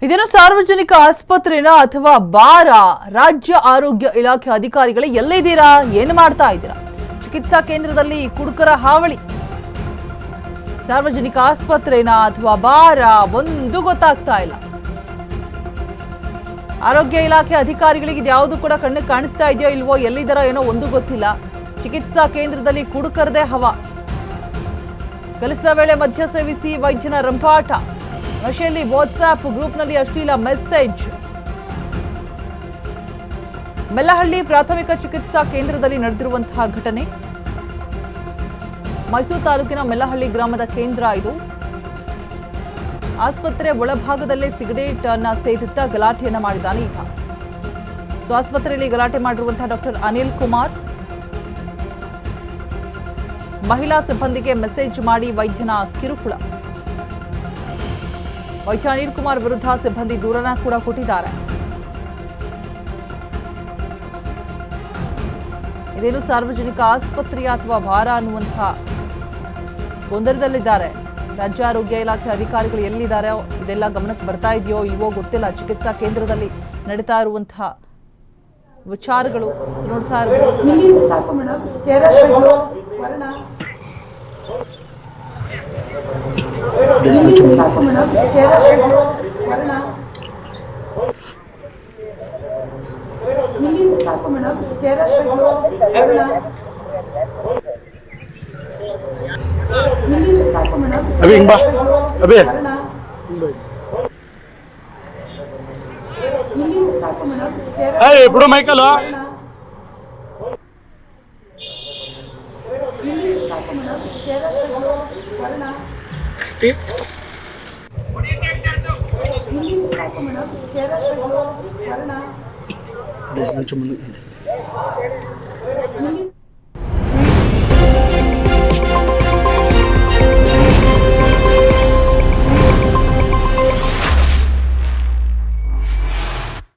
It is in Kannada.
ಇದೇನು ಸಾರ್ವಜನಿಕ ಆಸ್ಪತ್ರೆನ ಅಥವಾ ಬಾರ ರಾಜ್ಯ ಆರೋಗ್ಯ ಇಲಾಖೆ ಅಧಿಕಾರಿಗಳೇ ಎಲ್ಲಿದ್ದೀರಾ ಏನು ಮಾಡ್ತಾ ಇದ್ದೀರಾ ಚಿಕಿತ್ಸಾ ಕೇಂದ್ರದಲ್ಲಿ ಕುಡುಕರ ಹಾವಳಿ ಸಾರ್ವಜನಿಕ ಆಸ್ಪತ್ರೆನ ಅಥವಾ ಬಾರ ಒಂದು ಗೊತ್ತಾಗ್ತಾ ಇಲ್ಲ ಆರೋಗ್ಯ ಇಲಾಖೆ ಅಧಿಕಾರಿಗಳಿಗೆ ಯಾವುದು ಕೂಡ ಕಣ್ಣಿಗೆ ಕಾಣಿಸ್ತಾ ಇದೆಯೋ ಇಲ್ವೋ ಎಲ್ಲಿದ್ದಾರೋ ಏನೋ ಒಂದು ಗೊತ್ತಿಲ್ಲ ಚಿಕಿತ್ಸಾ ಕೇಂದ್ರದಲ್ಲಿ ಕುಡುಕರದೇ ಹವಾ ಕೆಲಸದ ವೇಳೆ ಮದ್ಯ ಸೇವಿಸಿ ವೈದ್ಯನ ರಂಪಾಟ ನಶೆಯಲ್ಲಿ ವಾಟ್ಸ್ಆಪ್ ಗ್ರೂಪ್ನಲ್ಲಿ ಅಶ್ಲೀಲ ಮೆಸೇಜ್ ಮೆಲ್ಲಹಳ್ಳಿ ಪ್ರಾಥಮಿಕ ಚಿಕಿತ್ಸಾ ಕೇಂದ್ರದಲ್ಲಿ ನಡೆದಿರುವಂತಹ ಘಟನೆ ಮೈಸೂರು ತಾಲೂಕಿನ ಮೆಲ್ಲಹಳ್ಳಿ ಗ್ರಾಮದ ಕೇಂದ್ರ ಇದು ಆಸ್ಪತ್ರೆ ಒಳಭಾಗದಲ್ಲೇ ಸಿಗರೇಟ್ ಅನ್ನ ಸೇದುತ್ತಾ ಗಲಾಟೆಯನ್ನ ಮಾಡಿದ್ದಾನೆ ಈತ ಆಸ್ಪತ್ರೆಯಲ್ಲಿ ಗಲಾಟೆ ಮಾಡಿರುವಂತಹ ಡಾಕ್ಟರ್ ಅನಿಲ್ ಕುಮಾರ್ ಮಹಿಳಾ ಸಿಬ್ಬಂದಿಗೆ ಮೆಸೇಜ್ ಮಾಡಿ ವೈದ್ಯನ ಕಿರುಕುಳ ವೈದ್ಯ ಅನಿಲ್ ಕುಮಾರ್ ವಿರುದ್ಧ ಸಿಬ್ಬಂದಿ ದೂರನ ಕೂಡ ಕೊಟ್ಟಿದ್ದಾರೆ ಇದೇನು ಸಾರ್ವಜನಿಕ ಆಸ್ಪತ್ರೆ ಅಥವಾ ಭಾರ ಅನ್ನುವಂತಹ ಗೊಂದಲದಲ್ಲಿದ್ದಾರೆ ರಾಜ್ಯ ಆರೋಗ್ಯ ಇಲಾಖೆ ಅಧಿಕಾರಿಗಳು ಎಲ್ಲಿದ್ದಾರೆ ಇದೆಲ್ಲ ಗಮನಕ್ಕೆ ಬರ್ತಾ ಇದೆಯೋ ಇಲ್ವೋ ಗೊತ್ತಿಲ್ಲ ಚಿಕಿತ್ಸಾ ಕೇಂದ್ರದಲ್ಲಿ ನಡೀತಾ ಇರುವಂತಹ ವಿಚಾರಗಳು ನೋಡ್ತಾ ఇప్పుడు మైకల్ కొంచెం ముందు